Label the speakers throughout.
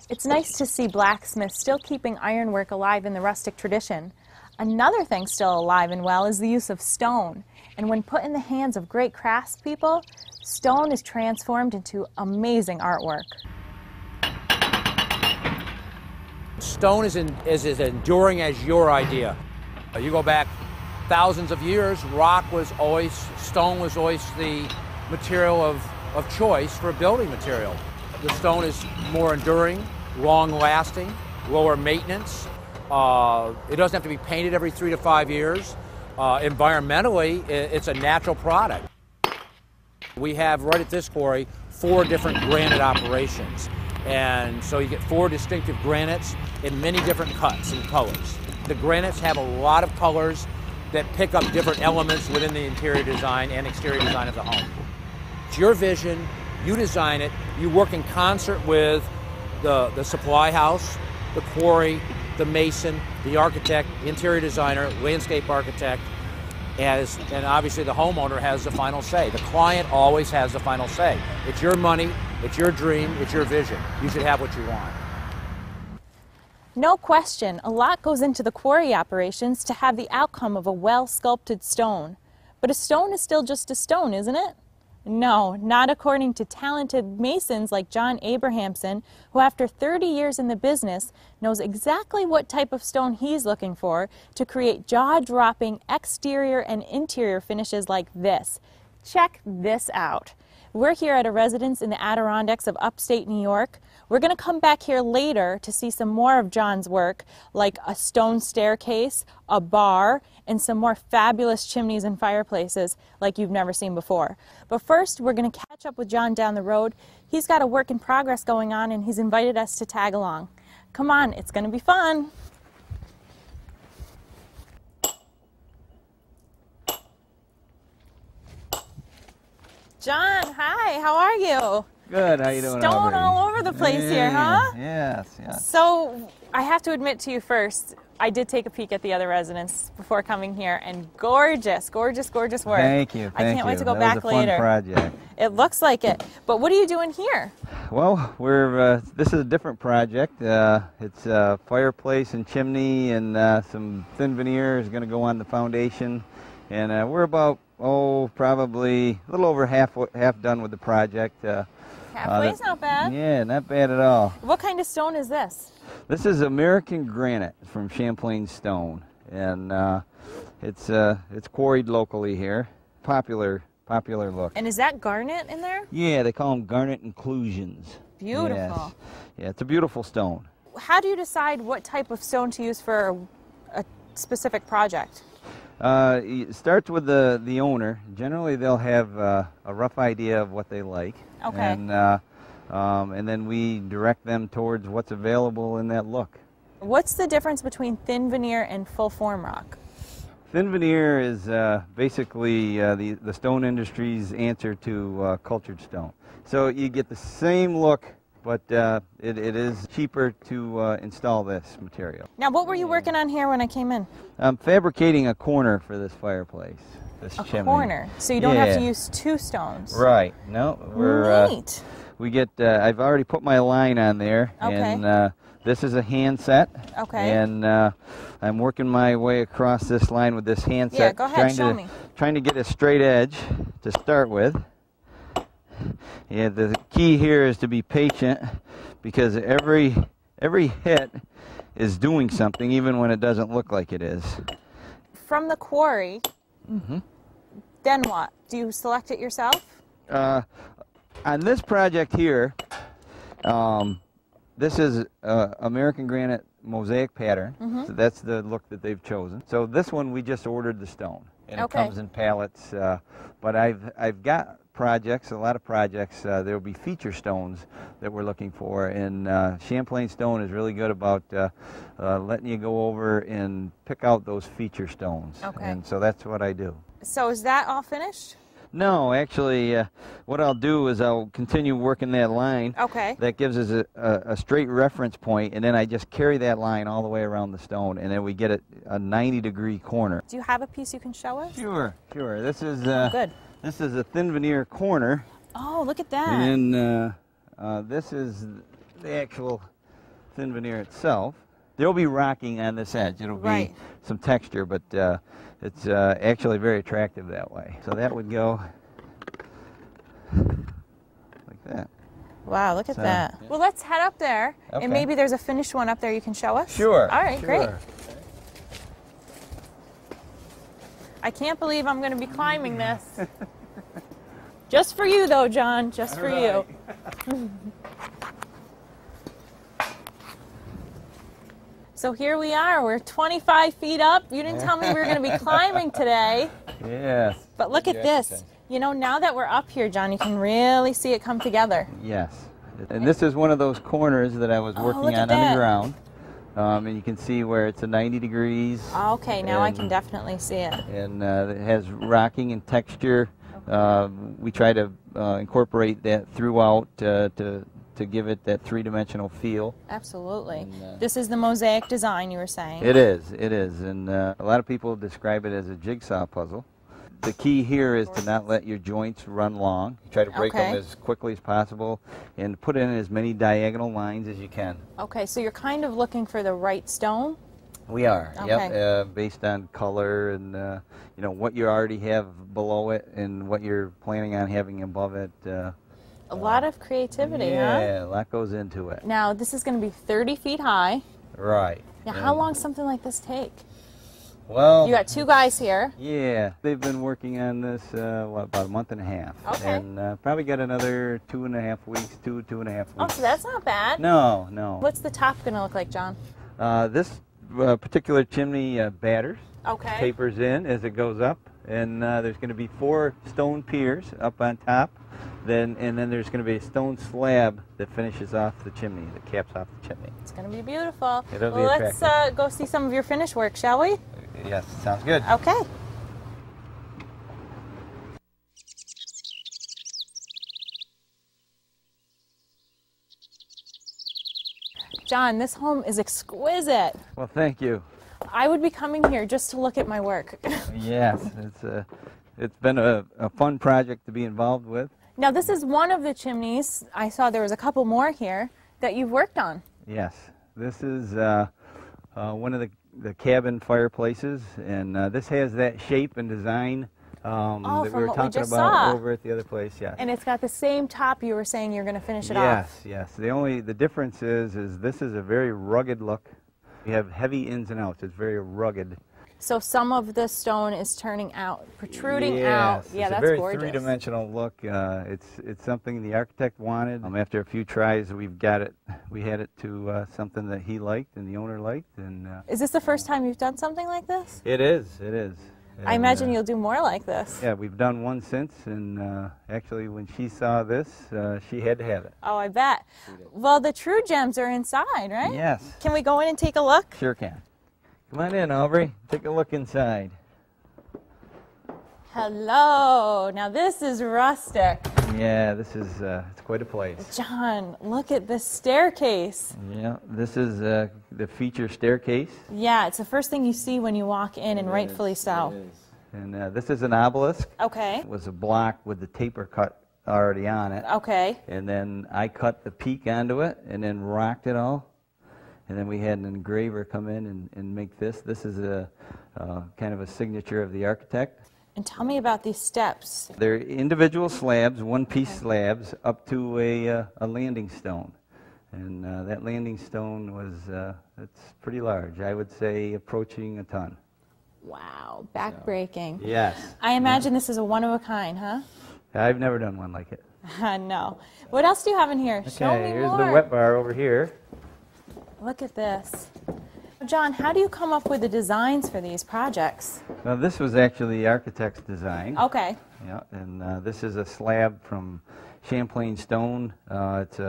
Speaker 1: It's nice to see blacksmiths still keeping ironwork alive in the rustic tradition. Another thing still alive and well is the use of stone. And when put in the hands of great craftspeople, stone is transformed into amazing artwork.
Speaker 2: Stone is as enduring as your idea. You go back thousands of years, stone was always the material of choice for building material. The stone is more enduring, long-lasting, lower maintenance. It doesn't have to be painted every 3 to 5 years. Environmentally, it's a natural product. We have right at this quarry 4 different granite operations. And so you get 4 distinctive granites in many different cuts and colors. The granites have a lot of colors that pick up different elements within the interior design and exterior design of the home. It's your vision, you design it, you work in concert with the supply house, the quarry, the mason, the architect, the interior designer, landscape architect, and obviously the homeowner has the final say. The client always has the final say. It's your money, it's your dream, it's your vision. You should have what you want.
Speaker 1: No question, a lot goes into the quarry operations to have the outcome of a well-sculpted stone. But a stone is still just a stone, isn't it? No, not according to talented masons like John Abrahamson, who after 30 years in the business knows exactly what type of stone he's looking for to create jaw-dropping exterior and interior finishes like this. Check this out. We're here at a residence in the Adirondacks of upstate New York. We're going to come back here later to see some more of John's work, like a stone staircase, a bar, and some more fabulous chimneys and fireplaces like you've never seen before. But first, we're going to catch up with John down the road. He's got a work in progress going on, and he's invited us to tag along. Come on, it's going to be fun. John, hi, how are you?
Speaker 3: Good, how you doing?
Speaker 1: Stone all over the place here, huh?
Speaker 3: Yes, yes.
Speaker 1: So, I have to admit to you first, I did take a peek at the other residence before coming here, and gorgeous, gorgeous, gorgeous work.
Speaker 3: Thank you,
Speaker 1: I can't wait to go
Speaker 3: that
Speaker 1: back
Speaker 3: was a
Speaker 1: later.
Speaker 3: Fun project.
Speaker 1: It looks like it. But what are you doing here?
Speaker 3: Well, this is a different project. It's a fireplace and chimney, and some thin veneer is going to go on the foundation. And we're about, probably a little over half done with the project.
Speaker 1: Halfway's not bad.
Speaker 3: Yeah, not bad at all.
Speaker 1: What kind of stone is this?
Speaker 3: This is American granite from Champlain Stone, and it's quarried locally here. Popular look.
Speaker 1: And is that garnet in there?
Speaker 3: Yeah, they call them garnet inclusions.
Speaker 1: Beautiful.
Speaker 3: Yes. Yeah, it's a beautiful stone.
Speaker 1: How do you decide what type of stone to use for a specific project?
Speaker 3: It starts with the owner. Generally, they'll have a rough idea of what they like.
Speaker 1: Okay.
Speaker 3: And then we direct them towards what's available in that look.
Speaker 1: What's the difference between thin veneer and full form rock?
Speaker 3: Thin veneer is basically the stone industry's answer to cultured stone. So you get the same look, but it is cheaper to install this material.
Speaker 1: Now, what were you working on here when I came in?
Speaker 3: I'm fabricating a corner for this fireplace, this chimney.
Speaker 1: A corner, so you don't have to use 2 stones.
Speaker 3: Right. No,
Speaker 1: Neat.
Speaker 3: We get. I've already put my line on there,
Speaker 1: Okay.
Speaker 3: and this is a hand set.
Speaker 1: Okay.
Speaker 3: And I'm working my way across this line with this hand set.
Speaker 1: Yeah, go ahead, show me.
Speaker 3: Trying to get a straight edge to start with. Yeah, the key here is to be patient, because every hit is doing something, even when it doesn't look like it is.
Speaker 1: From the quarry, then what? Do you select it yourself?
Speaker 3: On this project here, this is American granite mosaic pattern. So that's the look that they've chosen. So this one, we just ordered the stone, and it comes in pallets. But I've got projects, a lot of projects. There will be feature stones that we're looking for, and Champlain Stone is really good about letting you go over and pick out those feature stones.
Speaker 1: Okay.
Speaker 3: And so that's what I do.
Speaker 1: So is that all finished?
Speaker 3: No, actually, what I'll do is I'll continue working that line.
Speaker 1: Okay.
Speaker 3: That gives us a straight reference point, and then I just carry that line all the way around the stone, and then we get a 90-degree corner.
Speaker 1: Do you have a piece you can show us?
Speaker 3: Sure. This is
Speaker 1: good.
Speaker 3: This is a thin veneer corner.
Speaker 1: Oh, look at that.
Speaker 3: And this is the actual thin veneer itself. There'll be rocking on this edge. It'll be some texture, but it's actually very attractive that way. So that would go like that.
Speaker 1: Wow, look at that. Yeah. Well, let's head up there, and maybe there's a finished one up there you can show us?
Speaker 3: Sure.
Speaker 1: All right,
Speaker 3: sure.
Speaker 1: great. I can't believe I'm going to be climbing this. Just for you, though, John, just for you. So here we are. We're 25 feet up. You didn't tell me we were going to be climbing today.
Speaker 3: Yes.
Speaker 1: But look at this. You know, now that we're up here, John, you can really see it come together.
Speaker 3: Yes. And this is one of those corners that I was working on underground. And you can see where it's a 90 degrees.
Speaker 1: Okay, now I can definitely see it.
Speaker 3: And it has rocking and texture. We try to incorporate that throughout to give it that three-dimensional feel.
Speaker 1: Absolutely. And, this is the mosaic design you were saying.
Speaker 3: It is, and a lot of people describe it as a jigsaw puzzle. The key here is to not let your joints run long. You try to break them as quickly as possible and put in as many diagonal lines as you can.
Speaker 1: Okay, so you're kind of looking for the right stone?
Speaker 3: We are,
Speaker 1: okay.
Speaker 3: Based on color and you know, what you already have below it and what you're planning on having above it.
Speaker 1: A lot of creativity,
Speaker 3: huh?
Speaker 1: Yeah,
Speaker 3: a lot goes into it.
Speaker 1: Now, this is going to be 30 feet high.
Speaker 3: Right.
Speaker 1: Now, how long does something like this take?
Speaker 3: Well,
Speaker 1: you got two guys here.
Speaker 3: Yeah, they've been working on this about a month and a half.
Speaker 1: Okay.
Speaker 3: And probably got another 2.5 weeks, two and a half weeks.
Speaker 1: Oh, so that's not bad.
Speaker 3: No, no.
Speaker 1: What's the top going to look like, John?
Speaker 3: This particular chimney batters.
Speaker 1: Okay.
Speaker 3: Tapers in as it goes up, and there's going to be 4 stone piers up on top. And then there's going to be a stone slab that finishes off the chimney, that caps off the chimney.
Speaker 1: It's going to be beautiful.
Speaker 3: It'll be
Speaker 1: attractive. Let's go see some of your finished work, shall we?
Speaker 3: Yes, sounds good.
Speaker 1: Okay. John, this home is exquisite.
Speaker 3: Well, thank you.
Speaker 1: I would be coming here just to look at my work.
Speaker 3: Yes, it's been a fun project to be involved with.
Speaker 1: Now, this is one of the chimneys. I saw there was a couple more here that you've worked on.
Speaker 3: Yes, this is one of the cabin fireplaces, and this has that shape and design that we were talking about over at the other place. Yes.
Speaker 1: And it's got the same top you were saying you're going to finish it off.
Speaker 3: Yes, yes. The difference is this is a very rugged look. You have heavy ins and outs. It's very rugged.
Speaker 1: So some of the stone is turning out, protruding out. Yeah, that's gorgeous. It's a very
Speaker 3: three-dimensional look. It's something the architect wanted. After a few tries, we had it to something that he liked and the owner liked. And
Speaker 1: is this the first time you've done something like this?
Speaker 3: It is. It is. And,
Speaker 1: I imagine you'll do more like this.
Speaker 3: Yeah, we've done one since, and actually when she saw this, she had to have it.
Speaker 1: Oh, I bet. Well, the true gems are inside, right?
Speaker 3: Yes.
Speaker 1: Can we go in and take a look?
Speaker 3: Sure can. Come on in, Aubrey. Take a look inside.
Speaker 1: Hello. Now this is rustic.
Speaker 3: Yeah, this is it's quite a place.
Speaker 1: John, look at this staircase.
Speaker 3: Yeah, this is the feature staircase.
Speaker 1: Yeah, it's the first thing you see when you walk in, and rightfully so.
Speaker 3: It is. And this is an obelisk.
Speaker 1: Okay.
Speaker 3: It was a block with the taper cut already on it.
Speaker 1: Okay.
Speaker 3: And then I cut the peak onto it and then rocked it all. And then we had an engraver come in and make this. This is a kind of a signature of the architect.
Speaker 1: And tell me about these steps.
Speaker 3: They're individual slabs, one-piece slabs, up to a landing stone. And that landing stone was, it's pretty large. I would say approaching a ton.
Speaker 1: Wow, backbreaking.
Speaker 3: Yes.
Speaker 1: I imagine this is a one-of-a-kind, huh?
Speaker 3: I've never done one like it.
Speaker 1: No. What else do you have in here?
Speaker 3: Okay,
Speaker 1: Show me
Speaker 3: here's
Speaker 1: more.
Speaker 3: the wet bar over here.
Speaker 1: Look at this. John, how do you come up with the designs for these projects?
Speaker 3: Now, this was actually the architect's design.
Speaker 1: Okay.
Speaker 3: Yeah, and this is a slab from Champlain Stone. It's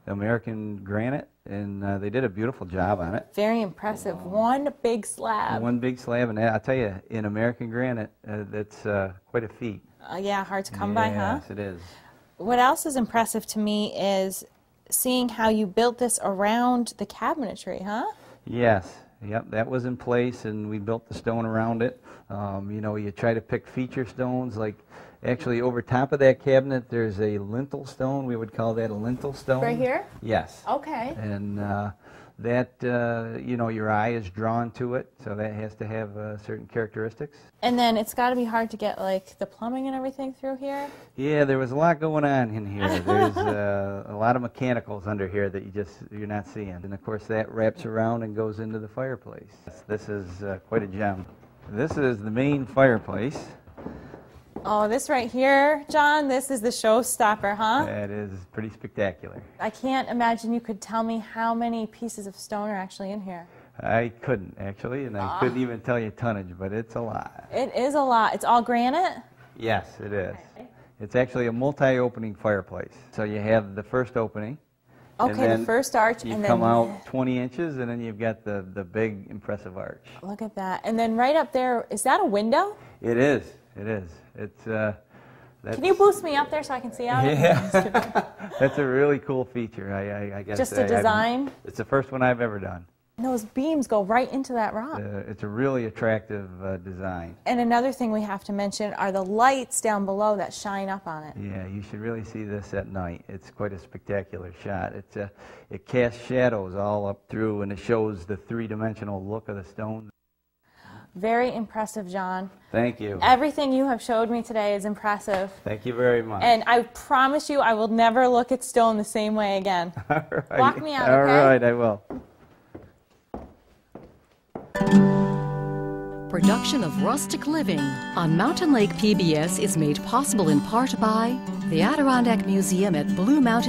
Speaker 3: American granite, and they did a beautiful job on it.
Speaker 1: Very impressive. One big slab.
Speaker 3: One big slab, and I'll tell you, in American granite, that's quite a feat.
Speaker 1: Yeah, hard to come by, huh?
Speaker 3: Yes, it is.
Speaker 1: What else is impressive to me is seeing how you built this around the cabinetry, huh?
Speaker 3: Yes. Yep, that was in place, and we built the stone around it. You know, you try to pick feature stones like Actually, over top of that cabinet, there's a lintel stone. We would call that a lintel stone.
Speaker 1: Right here?
Speaker 3: Yes.
Speaker 1: Okay.
Speaker 3: And that, you know, your eye is drawn to it, so that has to have certain characteristics.
Speaker 1: And then it's got to be hard to get, like, the plumbing and everything through here?
Speaker 3: Yeah, there was a lot going on in here. There's a lot of mechanicals under here that you're not seeing. And of course, that wraps around and goes into the fireplace. This is quite a gem. This is the main fireplace.
Speaker 1: Oh, this right here, John, this is the showstopper, huh?
Speaker 3: That is pretty spectacular.
Speaker 1: I can't imagine you could tell me how many pieces of stone are actually in here.
Speaker 3: I couldn't, actually, and I couldn't even tell you tonnage, but it's a lot.
Speaker 1: It is a lot. It's all granite?
Speaker 3: Yes, it is.
Speaker 1: Okay.
Speaker 3: It's actually a multi-opening fireplace. So you have the first opening.
Speaker 1: Okay, the first arch,
Speaker 3: you
Speaker 1: and
Speaker 3: come
Speaker 1: then
Speaker 3: out 20 inches, and then you've got the big, impressive arch.
Speaker 1: look at that. And then right up there, is that a window?
Speaker 3: It is. It is. It's.
Speaker 1: Can you boost me up there so I can see out?
Speaker 3: Yeah, that's a really cool feature. I guess.
Speaker 1: Just a design?
Speaker 3: It's the first one I've ever done.
Speaker 1: And those beams go right into that rock.
Speaker 3: It's a really attractive design.
Speaker 1: And another thing we have to mention are the lights down below that shine up on it.
Speaker 3: Yeah, you should really see this at night. It's quite a spectacular shot. It casts shadows all up through, and it shows the three-dimensional look of the stone.
Speaker 1: Very impressive, John.
Speaker 3: Thank you.
Speaker 1: Everything you have showed me today is impressive.
Speaker 3: Thank you very much.
Speaker 1: And I promise you I will never look at stone the same way again.
Speaker 3: All right.
Speaker 1: Walk me out,
Speaker 3: All
Speaker 1: okay?
Speaker 3: right, I will.
Speaker 4: Production of Rustic Living on Mountain Lake PBS is made possible in part by the Adirondack Museum at Blue Mountain